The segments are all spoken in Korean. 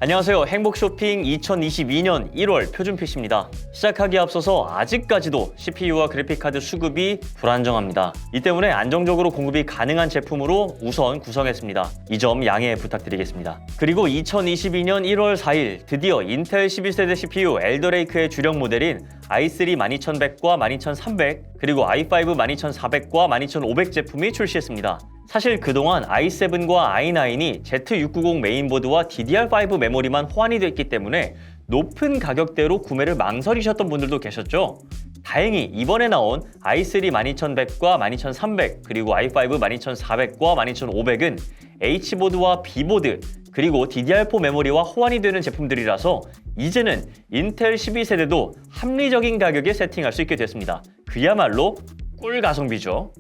안녕하세요. 행복쇼핑 2022년 1월 표준 PC입니다. 시작하기에 앞서서 아직까지도 CPU와 그래픽카드 수급이 불안정합니다. 이 때문에 안정적으로 공급이 가능한 제품으로 우선 구성했습니다. 이 점 양해 부탁드리겠습니다. 그리고 2022년 1월 4일 드디어 인텔 12세대 CPU 엘더레이크의 주력 모델인 i3 12100과 12300 그리고 i5 12400과 12500 제품이 출시했습니다. 사실 그동안 i7과 i9이 Z690 메인보드와 DDR5 메모리만 호환이 됐기 때문에 높은 가격대로 구매를 망설이셨던 분들도 계셨죠? 다행히 이번에 나온 i3 12100과 12300 그리고 i5 12400과 12500은 H보드와 B보드 그리고 DDR4 메모리와 호환이 되는 제품들이라서 이제는 인텔 12세대도 합리적인 가격에 세팅할 수 있게 됐습니다. 그야말로 꿀 가성비죠.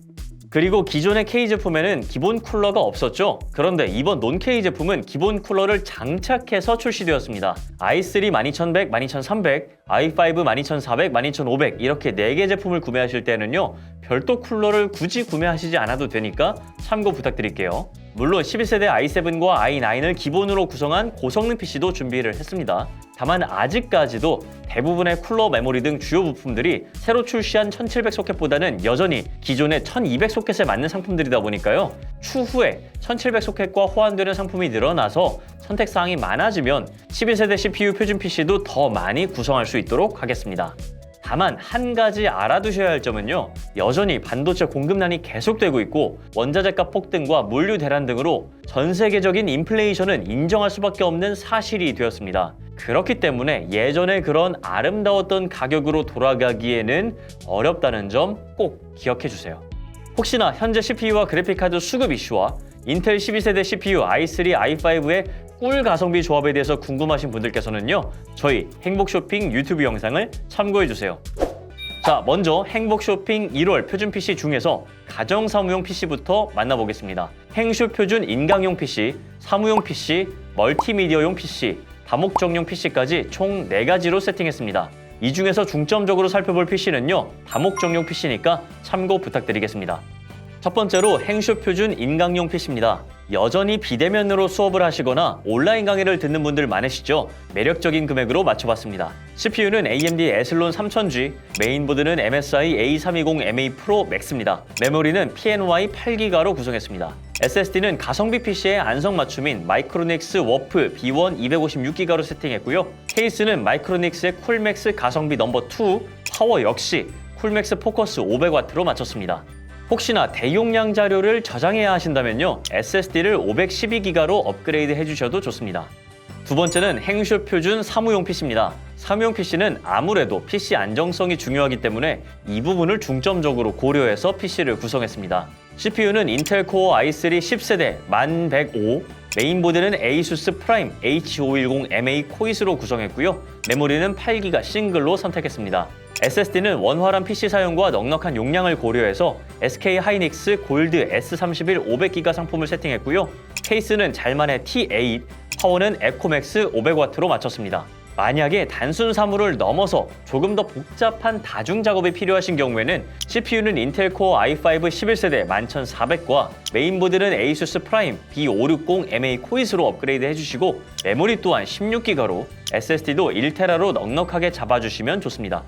그리고 기존의 K 제품에는 기본 쿨러가 없었죠. 그런데 이번 논 K 제품은 기본 쿨러를 장착해서 출시되었습니다. i3 12100, 12300, i5 12400, 12500 이렇게 4개 제품을 구매하실 때는요. 별도 쿨러를 굳이 구매하시지 않아도 되니까 참고 부탁드릴게요. 물론 12세대 i7과 i9을 기본으로 구성한 고성능 PC도 준비를 했습니다. 다만 아직까지도 대부분의 쿨러 메모리 등 주요 부품들이 새로 출시한 1700 소켓보다는 여전히 기존의 1200 소켓에 맞는 상품들이다 보니까요. 추후에 1700 소켓과 호환되는 상품이 늘어나서 선택사항이 많아지면 12세대 CPU 표준 PC도 더 많이 구성할 수 있도록 하겠습니다. 다만 한 가지 알아두셔야 할 점은요. 여전히 반도체 공급난이 계속되고 있고 원자재가 폭등과 물류 대란 등으로 전 세계적인 인플레이션은 인정할 수밖에 없는 사실이 되었습니다. 그렇기 때문에 예전에 그런 아름다웠던 가격으로 돌아가기에는 어렵다는 점 꼭 기억해 주세요. 혹시나 현재 CPU와 그래픽카드 수급 이슈와 인텔 12세대 CPU i3, i5의 꿀 가성비 조합에 대해서 궁금하신 분들께서는요. 저희 행복쇼핑 유튜브 영상을 참고해주세요. 자, 먼저 행복쇼핑 1월 표준 PC 중에서 가정사무용 PC부터 만나보겠습니다. 행쇼 표준 인강용 PC, 사무용 PC, 멀티미디어용 PC, 다목적용 PC까지 총 4가지로 세팅했습니다. 이 중에서 중점적으로 살펴볼 PC는요. 다목적용 PC니까 참고 부탁드리겠습니다. 첫 번째로 행쇼 표준 인강용 PC입니다. 여전히 비대면으로 수업을 하시거나 온라인 강의를 듣는 분들 많으시죠? 매력적인 금액으로 맞춰봤습니다. CPU는 AMD 에슬론 3000G, 메인보드는 MSI A320MA Pro Max입니다. 메모리는 PNY 8기가로 구성했습니다. SSD는 가성비 PC의 안성맞춤인 마이크로닉스 워프 B1 256기가로 세팅했고요. 케이스는 마이크로닉스의 쿨맥스 가성비 넘버2, 파워 역시 쿨맥스 포커스 500W로 맞췄습니다. 혹시나 대용량 자료를 저장해야 하신다면요. SSD를 512기가로 업그레이드 해주셔도 좋습니다. 두 번째는 행쇼 표준 사무용 PC입니다. 사무용 PC는 아무래도 PC 안정성이 중요하기 때문에 이 부분을 중점적으로 고려해서 PC를 구성했습니다. CPU는 인텔 코어 i3 10세대 1105, 메인보드는 ASUS 프라임 H510MA 코이스로 구성했고요. 메모리는 8기가 싱글로 선택했습니다. SSD는 원활한 PC 사용과 넉넉한 용량을 고려해서 SK 하이닉스 골드 S31 500기가 상품을 세팅했고요. 케이스는 잘만의 T8, 파워는 에코맥스 500W로 맞췄습니다. 만약에 단순 사무를 넘어서 조금 더 복잡한 다중 작업이 필요하신 경우에는 CPU는 인텔 코어 i5 11세대 11400과 메인보드는 ASUS 프라임 B560MA 코이스로 업그레이드 해주시고 메모리 또한 16기가로 SSD도 1TB로 넉넉하게 잡아주시면 좋습니다.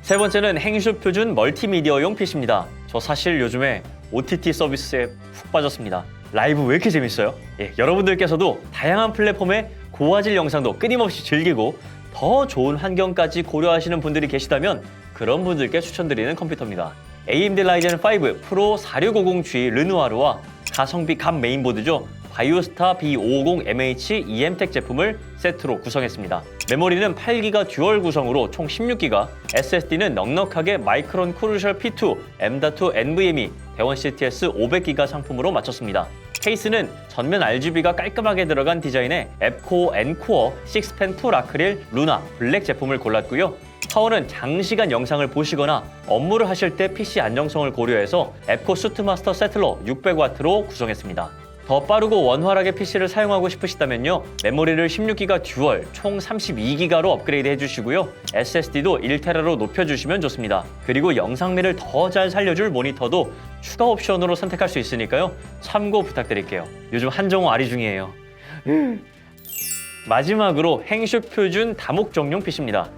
세 번째는 행쇼 표준 멀티미디어용 PC입니다. 저 사실 요즘에 OTT 서비스에 푹 빠졌습니다. 라이브 왜 이렇게 재밌어요? 여러분들께서도 다양한 플랫폼의 고화질 영상도 끊임없이 즐기고 더 좋은 환경까지 고려하시는 분들이 계시다면 그런 분들께 추천드리는 컴퓨터입니다. AMD 라이젠 5 프로 4650G 르누아르와 가성비 감 메인보드죠. 바이오스타 B550MH EM텍 제품을 세트로 구성했습니다. 메모리는 8기가 듀얼 구성으로 총 16기가, SSD는 넉넉하게 마이크론 크루셜 P2 M.2 NVMe 대원 CTS 500기가 상품으로 맞췄습니다. 케이스는 전면 RGB가 깔끔하게 들어간 디자인의 앱코어 N코어 6펜 풀 아크릴 루나 블랙 제품을 골랐고요. 파워는 장시간 영상을 보시거나 업무를 하실 때 PC 안정성을 고려해서 앱코 수트마스터 세틀러 600W로 구성했습니다. 더 빠르고 원활하게 PC를 사용하고 싶으시다면요. 메모리를 16기가 듀얼 총 32기가로 업그레이드 해주시고요. SSD도 1TB로 높여주시면 좋습니다. 그리고 영상미를 더 잘 살려줄 모니터도 추가 옵션으로 선택할 수 있으니까요. 참고 부탁드릴게요. 요즘 한정호 아리 중이에요. 마지막으로 행쇼 표준 다목적용 PC입니다.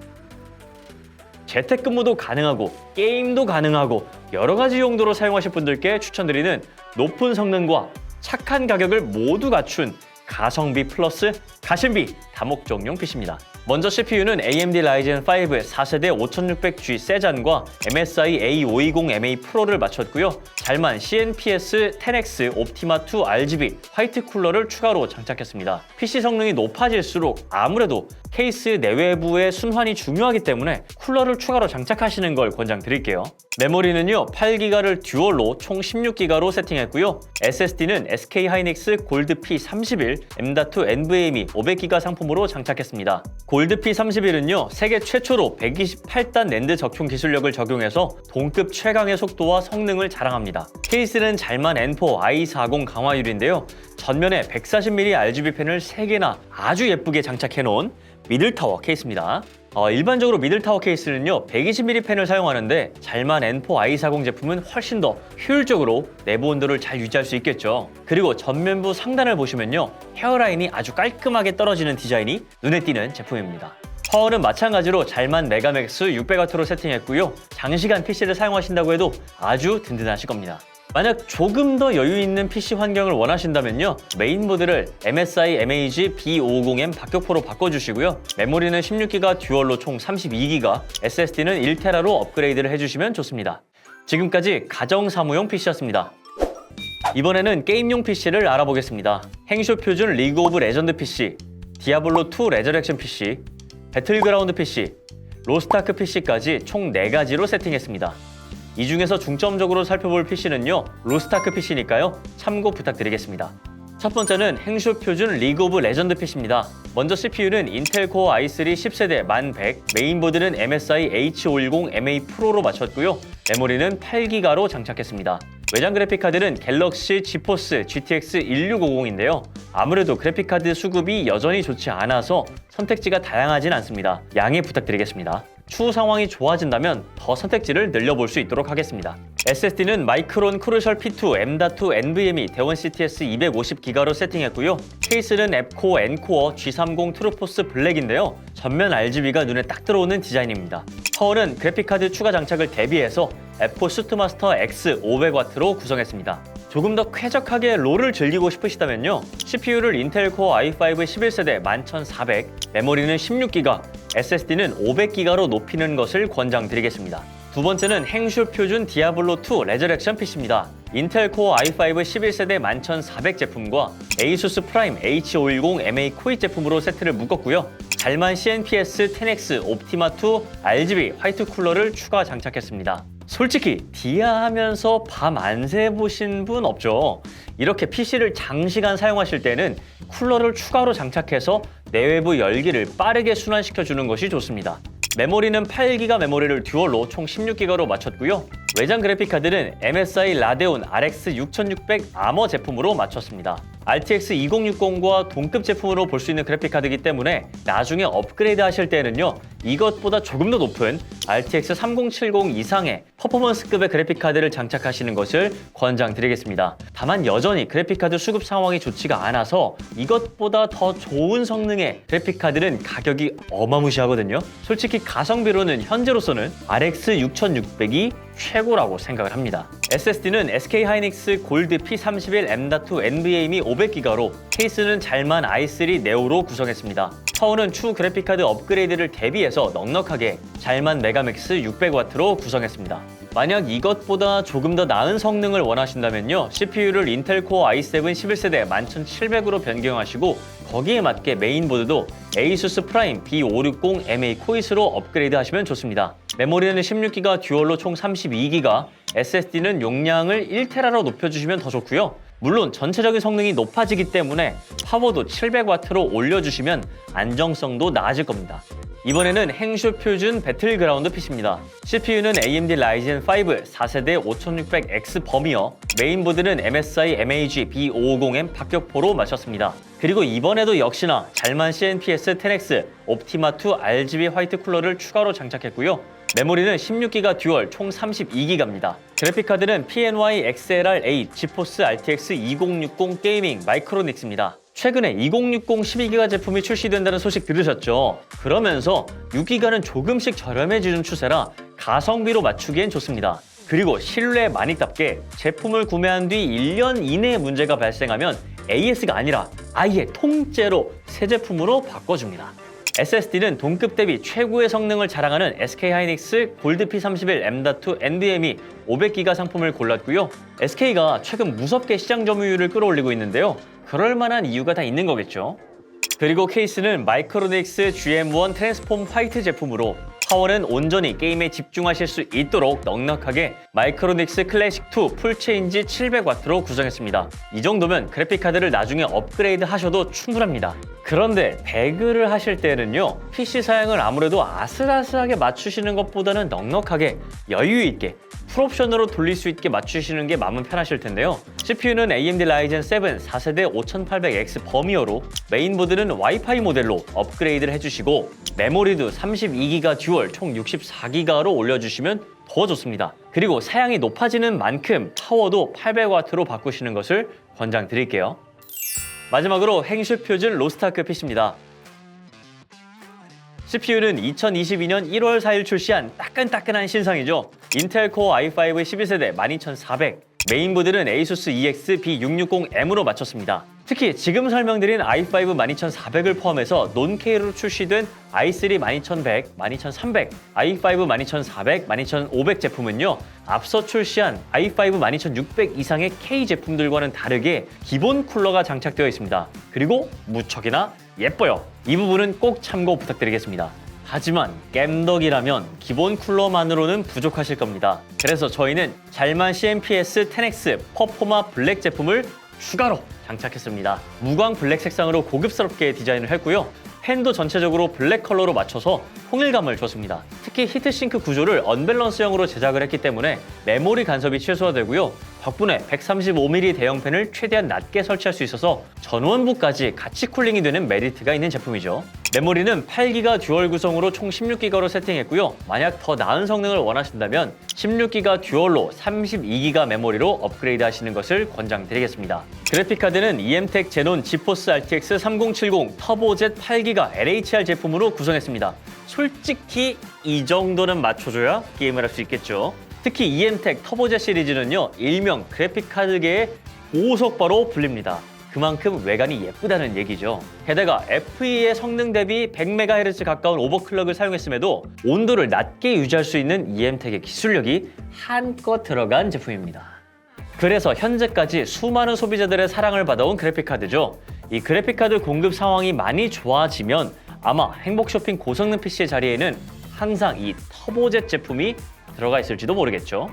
재택근무도 가능하고 게임도 가능하고 여러 가지 용도로 사용하실 분들께 추천드리는 높은 성능과 착한 가격을 모두 갖춘 가성비 플러스 가심비 다목적용 PC입니다. 먼저 CPU는 AMD Ryzen 5 4세대 5600G 세잔과 MSI A520MA 프로를 맞췄고요. 잘만 CNPS 10X 옵티마 2 RGB 화이트 쿨러를 추가로 장착했습니다. PC 성능이 높아질수록 아무래도 케이스 내외부의 순환이 중요하기 때문에 쿨러를 추가로 장착하시는 걸 권장드릴게요. 메모리는요 8기가를 듀얼로 총 16기가로 세팅했고요. SSD는 SK 하이닉스 골드 P31 M.2 NVMe 500기가 상품으로 장착했습니다. 골드 P31은요 세계 최초로 128단 낸드 적용 기술력을 적용해서 동급 최강의 속도와 성능을 자랑합니다. 케이스는 잘만 N4 i40 강화율인데요. 전면에 140mm RGB 펜을 3개나 아주 예쁘게 장착해놓은 미들타워 케이스입니다. 일반적으로 미들타워 케이스는요 120mm 펜을 사용하는데 잘만 N4 i40 제품은 훨씬 더 효율적으로 내부 온도를 잘 유지할 수 있겠죠. 그리고 전면부 상단을 보시면요 헤어라인이 아주 깔끔하게 떨어지는 디자인이 눈에 띄는 제품입니다. 파워는 마찬가지로 잘만 메가맥스 600W로 세팅했고요. 장시간 PC를 사용하신다고 해도 아주 든든하실 겁니다. 만약 조금 더 여유 있는 PC 환경을 원하신다면요 메인보드를 MSI MEG B550M 박격포로 바꿔주시고요. 메모리는 16기가 듀얼로 총 32기가, SSD는 1TB로 업그레이드를 해주시면 좋습니다. 지금까지 가정사무용 PC였습니다. 이번에는 게임용 PC를 알아보겠습니다. 행쇼 표준 리그 오브 레전드 PC, 디아블로2 레저렉션 PC, 배틀그라운드 PC, 로스트아크 PC까지 총 4가지로 세팅했습니다. 이 중에서 중점적으로 살펴볼 PC는요 로스트아크 PC니까요 참고 부탁드리겠습니다. 첫 번째는 행쇼 표준 리그 오브 레전드 PC입니다. 먼저 CPU는 인텔 코어 i3 10세대 1100, 메인보드는 MSI H510MA 프로로 맞췄고요. 메모리는 8기가로 장착했습니다. 외장 그래픽카드는 갤럭시 지포스 GTX 1650인데요. 아무래도 그래픽카드 수급이 여전히 좋지 않아서 선택지가 다양하진 않습니다. 양해 부탁드리겠습니다. 추후 상황이 좋아진다면 더 선택지를 늘려볼 수 있도록 하겠습니다. SSD는 마이크론 크루셜 P2 M.2 NVMe 대원 CTS 250기가로 세팅했고요. 케이스는 앱코어 N코어 G30 트루포스 블랙인데요. 전면 RGB가 눈에 딱 들어오는 디자인입니다. 파워는 그래픽카드 추가 장착을 대비해서 F4 수트마스터 X 500W로 구성했습니다. 조금 더 쾌적하게 롤을 즐기고 싶으시다면요. CPU를 인텔 코어 i5 11세대 11400, 메모리는 16기가, SSD는 500기가로 높이는 것을 권장드리겠습니다. 두 번째는 행쇼 표준 디아블로2 레저렉션 PC입니다. 인텔 코어 i5 11세대 11400 제품과 ASUS 프라임 H510MA 코이 제품으로 세트를 묶었고요. 잘만 CNPS 10X 옵티마 2 RGB 화이트 쿨러를 추가 장착했습니다. 솔직히 디아 하면서 밤 안 새보신 분 없죠? 이렇게 PC를 장시간 사용하실 때는 쿨러를 추가로 장착해서 내외부 열기를 빠르게 순환시켜주는 것이 좋습니다. 메모리는 8기가 메모리를 듀얼로 총 16기가로 맞췄고요. 외장 그래픽카드는 MSI 라데온 RX 6600 아머 제품으로 맞췄습니다. RTX 2060과 동급 제품으로 볼 수 있는 그래픽카드이기 때문에 나중에 업그레이드 하실 때는요 이것보다 조금 더 높은 RTX 3070 이상의 퍼포먼스급의 그래픽카드를 장착하시는 것을 권장드리겠습니다. 다만 여전히 그래픽카드 수급 상황이 좋지가 않아서 이것보다 더 좋은 성능의 그래픽카드는 가격이 어마무시하거든요. 솔직히 가성비로는 현재로서는 RX 6600이 최고라고 생각을 합니다. SSD는 SK 하이닉스 골드 P31 M.2 NVMe 500기가로 케이스는 잘만 i3 네오로 구성했습니다. 파워는 추후 그래픽카드 업그레이드를 대비해서 넉넉하게 잘만 메가맥스 600W로 구성했습니다. 만약 이것보다 조금 더 나은 성능을 원하신다면요. CPU를 인텔 코어 i7 11세대 11700으로 변경하시고 거기에 맞게 메인보드도 ASUS 프라임 B560MA 코이스로 업그레이드 하시면 좋습니다. 메모리는 16기가 듀얼로 총 32기가, SSD는 용량을 1TB로 높여주시면 더 좋고요. 물론 전체적인 성능이 높아지기 때문에 파워도 700W로 올려주시면 안정성도 나아질 겁니다. 이번에는 행쇼 표준 배틀그라운드 PC입니다. CPU는 AMD Ryzen 5 4세대 5600X 버미어, 메인보드는 MSI MEG B550M 박격포로 맞췄습니다. 그리고 이번에도 역시나 잘만 CNPS 10X 옵티마 2 RGB 화이트 쿨러를 추가로 장착했고요. 메모리는 16기가 듀얼 총 32기가입니다. 그래픽카드는 PNY XLR8 지포스 RTX 2060 게이밍 마이크로닉스입니다. 최근에 2060 12기가 제품이 출시된다는 소식 들으셨죠? 그러면서 6기가는 조금씩 저렴해지는 추세라 가성비로 맞추기엔 좋습니다. 그리고 신뢰 마닉답게 제품을 구매한 뒤 1년 이내에 문제가 발생하면 AS가 아니라 아예 통째로 새 제품으로 바꿔줍니다. SSD는 동급 대비 최고의 성능을 자랑하는 SK하이닉스 골드 P31 M.2 NVMe 500기가 상품을 골랐고요. SK가 최근 무섭게 시장 점유율을 끌어올리고 있는데요. 그럴 만한 이유가 다 있는 거겠죠. 그리고 케이스는 마이크로닉스 GM1 트랜스폼 화이트 제품으로 파워는 온전히 게임에 집중하실 수 있도록 넉넉하게 마이크로닉스 클래식2 풀체인지 700W로 구성했습니다. 이 정도면 그래픽카드를 나중에 업그레이드 하셔도 충분합니다. 그런데 배그를 하실 때는요, PC 사양을 아무래도 아슬아슬하게 맞추시는 것보다는 넉넉하게 여유 있게 풀옵션으로 돌릴 수 있게 맞추시는 게 마음은 편하실 텐데요. CPU는 AMD Ryzen 7 4세대 5800X 버미어로 메인보드는 와이파이 모델로 업그레이드를 해주시고 메모리도 32기가 듀얼 총 64기가로 올려주시면 더 좋습니다. 그리고 사양이 높아지는 만큼 파워도 800W로 바꾸시는 것을 권장드릴게요. 마지막으로 행슈 표준 로스트아크 PC입니다. CPU는 2022년 1월 4일 출시한 따끈따끈한 신상이죠. 인텔 코어 i5 11세대 12400, 메인보드는 ASUS EX B660M으로 맞췄습니다. 특히 지금 설명드린 i5 12400을 포함해서 논케이로 출시된 i3 12100, 12300, i5 12400, 12500 제품은요, 앞서 출시한 i5 12600 이상의 K 제품들과는 다르게 기본 쿨러가 장착되어 있습니다. 그리고 무척이나 예뻐요. 이 부분은 꼭 참고 부탁드리겠습니다. 하지만 겜덕이라면 기본 쿨러만으로는 부족하실 겁니다. 그래서 저희는 잘만 CMPS 10X 퍼포마 블랙 제품을 추가로 장착했습니다. 무광 블랙 색상으로 고급스럽게 디자인을 했고요. 팬도 전체적으로 블랙 컬러로 맞춰서 통일감을 줬습니다. 특히 히트싱크 구조를 언밸런스형으로 제작을 했기 때문에 메모리 간섭이 최소화되고요. 덕분에 135mm 대형 팬을 최대한 낮게 설치할 수 있어서 전원부까지 같이 쿨링이 되는 메리트가 있는 제품이죠. 메모리는 8기가 듀얼 구성으로 총 16기가로 세팅했고요. 만약 더 나은 성능을 원하신다면 16기가 듀얼로 32기가 메모리로 업그레이드 하시는 것을 권장드리겠습니다. 그래픽카드는 EMTEC 제논 지포스 RTX 3070 터보 Z 8기가 LHR 제품으로 구성했습니다. 솔직히 이 정도는 맞춰줘야 게임을 할 수 있겠죠. 특히 EMTEC 터보 Z 시리즈는요, 일명 그래픽카드계의 보석바로 불립니다. 그만큼 외관이 예쁘다는 얘기죠. 게다가 FE의 성능 대비 100MHz 가까운 오버클럭을 사용했음에도 온도를 낮게 유지할 수 있는 EMTEC의 기술력이 한껏 들어간 제품입니다. 그래서 현재까지 수많은 소비자들의 사랑을 받아온 그래픽카드죠. 이 그래픽카드 공급 상황이 많이 좋아지면 아마 행복쇼핑 고성능 PC의 자리에는 항상 이 터보젯 제품이 들어가 있을지도 모르겠죠.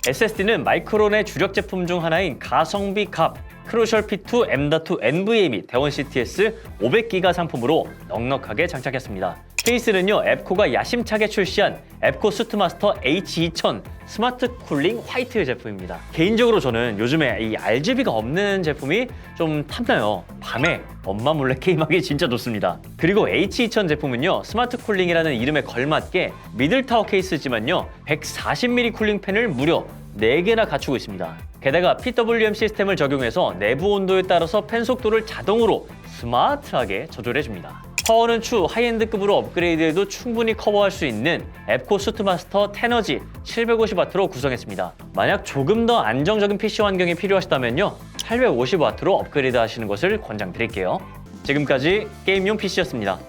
SSD는 마이크론의 주력 제품 중 하나인 가성비 값 크루셜 P2 M.2 NVMe 대원 CTS 500기가 상품으로 넉넉하게 장착했습니다. 케이스는요, 앱코가 야심차게 출시한 앱코 수트마스터 H2000 스마트 쿨링 화이트 제품입니다. 개인적으로 저는 요즘에 이 RGB가 없는 제품이 좀 탐나요. 밤에 엄마 몰래 게임하기 진짜 좋습니다. 그리고 H2000 제품은요, 스마트 쿨링이라는 이름에 걸맞게 미들타워 케이스지만요, 140mm 쿨링 팬을 무려 4개나 갖추고 있습니다. 게다가 PWM 시스템을 적용해서 내부 온도에 따라서 팬 속도를 자동으로 스마트하게 조절해줍니다. 파워는 추후 하이엔드급으로 업그레이드해도 충분히 커버할 수 있는 앱코 수트마스터 테너지 750W로 구성했습니다. 만약 조금 더 안정적인 PC 환경이 필요하시다면요, 850W로 업그레이드 하시는 것을 권장드릴게요. 지금까지 게임용 PC였습니다.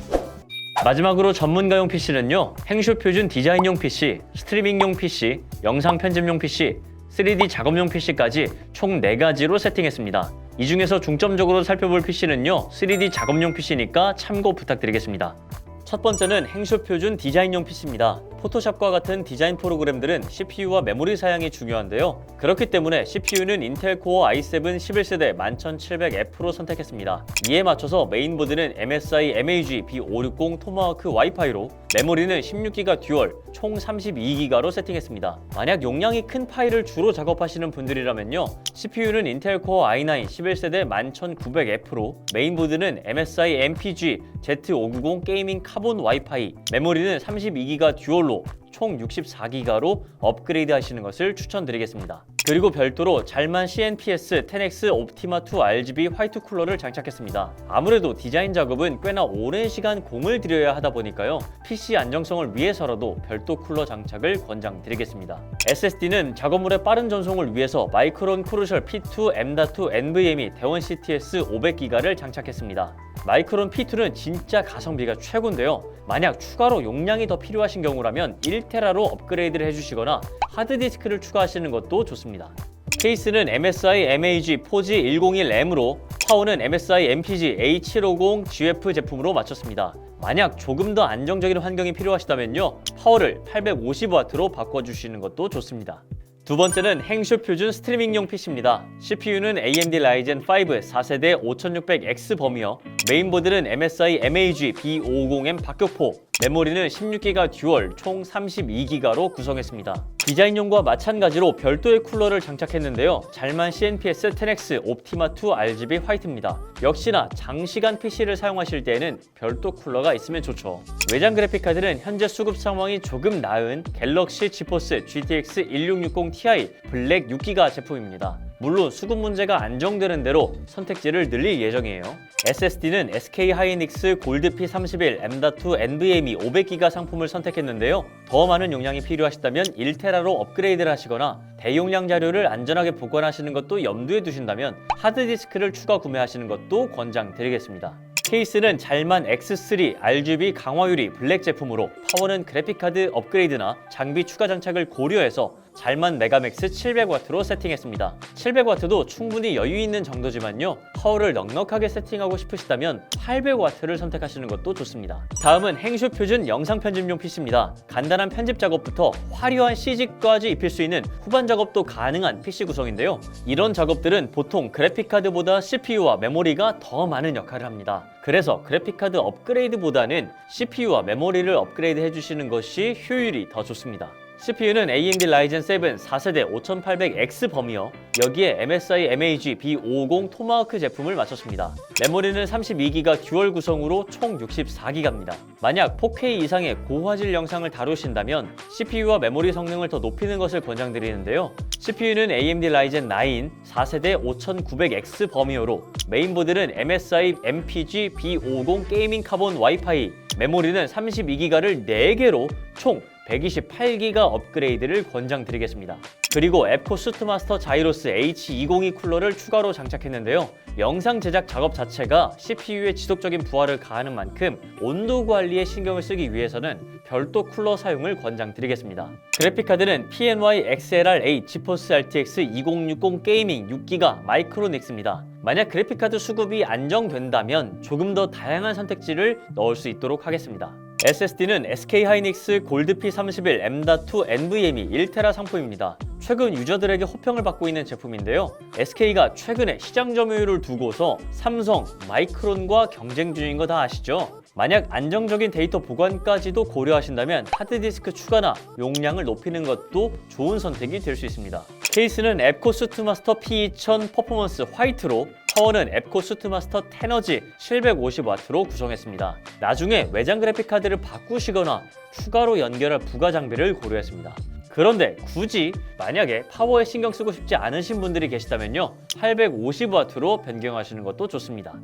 마지막으로 전문가용 PC는요, 행쇼 표준 디자인용 PC, 스트리밍용 PC, 영상 편집용 PC, 3D 작업용 PC까지 총 4가지로 세팅했습니다. 이 중에서 중점적으로 살펴볼 PC는요, 3D 작업용 PC니까 참고 부탁드리겠습니다. 첫 번째는 행쇼 표준 디자인용 PC입니다. 포토샵과 같은 디자인 프로그램들은 CPU와 메모리 사양이 중요한데요. 그렇기 때문에 CPU는 인텔 코어 i7 11세대 11700F로 선택했습니다. 이에 맞춰서 메인보드는 MSI MAG B560 토마호크 와이파이로, 메모리는 16기가 듀얼 총 32기가로 세팅했습니다. 만약 용량이 큰 파일을 주로 작업하시는 분들이라면요, CPU는 인텔 코어 i9 11세대 11900F로, 메인보드는 MSI MPG Z590 게이밍 카본 와이파이, 메모리는 32기가 듀얼로 총 64기가로 업그레이드 하시는 것을 추천드리겠습니다. 그리고 별도로 잘만 CNPS 10X 옵티마 2 RGB 화이트 쿨러를 장착했습니다. 아무래도 디자인 작업은 꽤나 오랜 시간 공을 들여야 하다 보니까요. PC 안정성을 위해서라도 별도 쿨러 장착을 권장드리겠습니다. SSD는 작업물의 빠른 전송을 위해서 마이크론 크루셜 P2 M.2 NVMe 대원 CTS 500기가를 장착했습니다. 마이크론 P2는 진짜 가성비가 최고인데요. 만약 추가로 용량이 더 필요하신 경우라면 1테라로 업그레이드를 해주시거나 하드디스크를 추가하시는 것도 좋습니다. 케이스는 MSI MAG 4G 101M으로 파워는 MSI MPG A750 GF 제품으로 맞췄습니다. 만약 조금 더 안정적인 환경이 필요하시다면요, 파워를 850W로 바꿔주시는 것도 좋습니다. 두 번째는 행쇼 표준 스트리밍용 PC입니다. CPU는 AMD Ryzen 5 4세대 5600X 범위어, 메인보드는 MSI MAG B550M 박격포, 메모리는 16기가 듀얼 총 32기가로 구성했습니다. 디자인용과 마찬가지로 별도의 쿨러를 장착했는데요. 잘만 CNPS 10X 옵티마 2 RGB 화이트입니다. 역시나 장시간 PC를 사용하실 때에는 별도 쿨러가 있으면 좋죠. 외장 그래픽카드는 현재 수급 상황이 조금 나은 갤럭시 지포스 GTX 1660 Ti 블랙 6기가 제품입니다. 물론 수급 문제가 안정되는 대로 선택지를 늘릴 예정이에요. SSD는 SK 하이닉스 골드 P31 M.2 NVMe 500기가 상품을 선택했는데요. 더 많은 용량이 필요하시다면 1테라로 업그레이드를 하시거나 대용량 자료를 안전하게 보관하시는 것도 염두에 두신다면 하드디스크를 추가 구매하시는 것도 권장드리겠습니다. 케이스는 잘만 X3 RGB 강화 유리 블랙 제품으로 파워는 그래픽카드 업그레이드나 장비 추가 장착을 고려해서 잘만 메가맥스 700W로 세팅했습니다. 700W도 충분히 여유 있는 정도지만요, 파워를 넉넉하게 세팅하고 싶으시다면 800W를 선택하시는 것도 좋습니다. 다음은 행쇼 표준 영상 편집용 PC입니다. 간단한 편집 작업부터 화려한 CG까지 입힐 수 있는 후반 작업도 가능한 PC 구성인데요. 이런 작업들은 보통 그래픽카드보다 CPU와 메모리가 더 많은 역할을 합니다. 그래서 그래픽카드 업그레이드보다는 CPU와 메모리를 업그레이드 해주시는 것이 효율이 더 좋습니다. CPU는 AMD Ryzen 7 4세대 5800X 범위어, 여기에 MSI MAG B550 토마호크 제품을 맞췄습니다. 메모리는 32기가 듀얼 구성으로 총 64기가입니다. 만약 4K 이상의 고화질 영상을 다루신다면 CPU와 메모리 성능을 더 높이는 것을 권장드리는데요. CPU는 AMD Ryzen 9 4세대 5900X 범위어로, 메인보드는 MSI MPG B50 게이밍 카본 와이파이, 메모리는 32기가를 4개로 총 128기가 업그레이드를 권장드리겠습니다. 그리고 앱코 수트마스터 자이로스 H202 쿨러를 추가로 장착했는데요. 영상 제작 작업 자체가 CPU의 지속적인 부하를 가하는 만큼 온도 관리에 신경을 쓰기 위해서는 별도 쿨러 사용을 권장드리겠습니다. 그래픽카드는 PNY XLR8 지포스 RTX 2060 게이밍 6기가 마이크로닉스입니다. 만약 그래픽카드 수급이 안정된다면 조금 더 다양한 선택지를 넣을 수 있도록 하겠습니다. SSD는 SK 하이닉스 골드 P31 M.2 NVMe 1테라 상품입니다. 최근 유저들에게 호평을 받고 있는 제품인데요. SK가 최근에 시장 점유율을 두고서 삼성, 마이크론과 경쟁 중인 거 다 아시죠? 만약 안정적인 데이터 보관까지도 고려하신다면 하드디스크 추가나 용량을 높이는 것도 좋은 선택이 될 수 있습니다. 케이스는 앱코 수트마스터 P2000 퍼포먼스 화이트로, 파워는 앱코 수트마스터 테너지 750W로 구성했습니다. 나중에 외장 그래픽카드를 바꾸시거나 추가로 연결할 부가 장비를 고려했습니다. 그런데 굳이 만약에 파워에 신경 쓰고 싶지 않으신 분들이 계시다면요, 850W로 변경하시는 것도 좋습니다.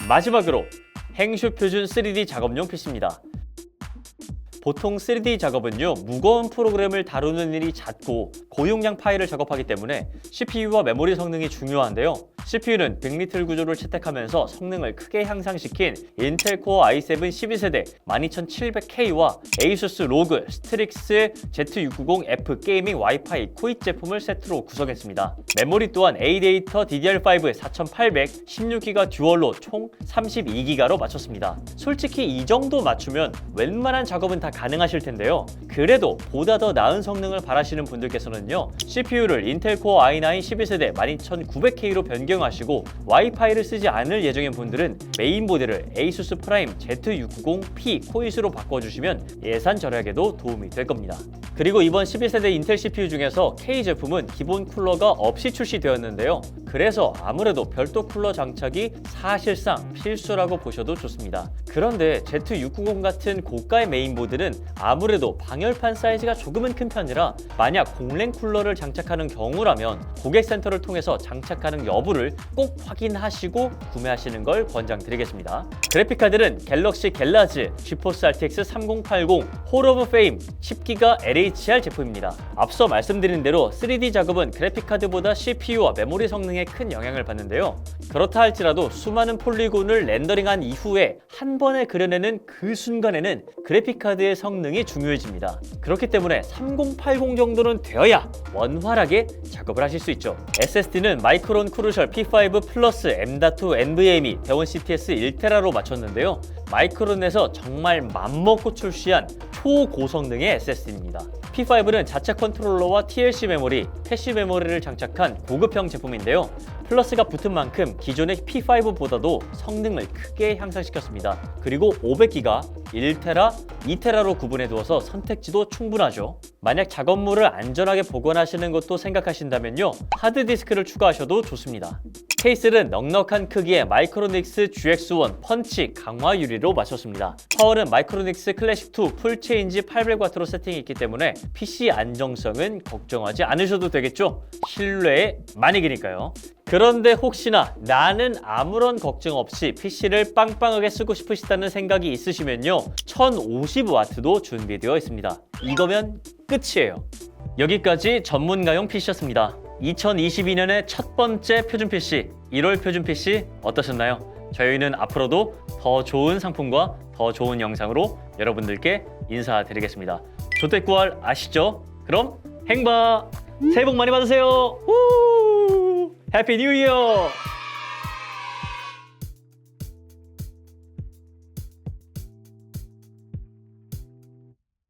마지막으로 행쇼 표준 3D 작업용 PC입니다. 보통 3D 작업은요, 무거운 프로그램을 다루는 일이 잦고 고용량 파일을 작업하기 때문에 CPU와 메모리 성능이 중요한데요. CPU는 100리틀 구조를 채택하면서 성능을 크게 향상시킨 인텔 코어 i7 12세대 12700K와 ASUS ROG 스트릭스 Z690F 게이밍 와이파이 코익 제품을 세트로 구성했습니다. 메모리 또한 ADATA DDR5 4800 16기가 듀얼로 총 32기가로 맞췄습니다. 솔직히 이 정도 맞추면 웬만한 작업은 다 가능하실 텐데요. 그래도 보다 더 나은 성능을 바라시는 분들께서는요, CPU를 인텔 코어 i9 12세대 12900K로 변경을 사용하시고 와이파이를 쓰지 않을 예정인 분들은 메인 모델을 ASUS 프라임 Z690P 코이스로 바꿔주시면 예산 절약에도 도움이 될 겁니다. 그리고 이번 11세대 인텔 CPU 중에서 K 제품은 기본 쿨러가 없이 출시되었는데요. 그래서 아무래도 별도 쿨러 장착이 사실상 필수라고 보셔도 좋습니다. 그런데 Z690 같은 고가의 메인보드는 아무래도 방열판 사이즈가 조금은 큰 편이라 만약 공랭 쿨러를 장착하는 경우라면 고객센터를 통해서 장착하는 여부를 꼭 확인하시고 구매하시는 걸 권장드리겠습니다. 그래픽카드는 갤럭시 갤라즈, 지포스 RTX 3080, 홀 오브 페임 10기가 LHR 제품입니다. 앞서 말씀드린 대로 3D 작업은 그래픽카드보다 CPU와 메모리 성능에 큰 영향을 받는데요. 그렇다 할지라도 수많은 폴리곤을 렌더링한 이후에 한 번에 그려내는 그 순간에는 그래픽카드의 성능이 중요해집니다. 그렇기 때문에 3080 정도는 되어야 원활하게 작업을 하실 수 있죠. SSD는 마이크론 크루셜 P5 플러스 M.2 NVMe 대원 CTS 1TB로 맞췄는데요. 마이크론에서 정말 맘먹고 출시한 초고성능의 SSD입니다. P5는 자체 컨트롤러와 TLC 메모리, 캐시 메모리를 장착한 고급형 제품인데요. 플러스가 붙은 만큼 기존의 P5보다도 성능을 크게 향상시켰습니다. 그리고 500기가, 1테라, 2테라로 구분해 두어서 선택지도 충분하죠. 만약 작업물을 안전하게 보관하시는 것도 생각하신다면요, 하드디스크를 추가하셔도 좋습니다. 케이스는 넉넉한 크기의 마이크로닉스 GX1 펀치 강화 유리로 맞췄습니다. 파워는 마이크로닉스 클래식2 풀체인지 800W로 세팅했기 때문에 PC 안정성은 걱정하지 않으셔도 되겠죠? 실내에 많이 기니까요. 그런데 혹시나 나는 아무런 걱정 없이 PC를 빵빵하게 쓰고 싶으시다는 생각이 있으시면요, 1050W도 준비되어 있습니다. 이거면 끝이에요. 여기까지 전문가용 PC였습니다. 2022년의 첫 번째 표준 PC, 1월 표준 PC 어떠셨나요? 저희는 앞으로도 더 좋은 상품과 더 좋은 영상으로 여러분들께 인사드리겠습니다. 조태꾸알 아시죠? 그럼 행바! 새해 복 많이 받으세요! 해피 뉴 이어!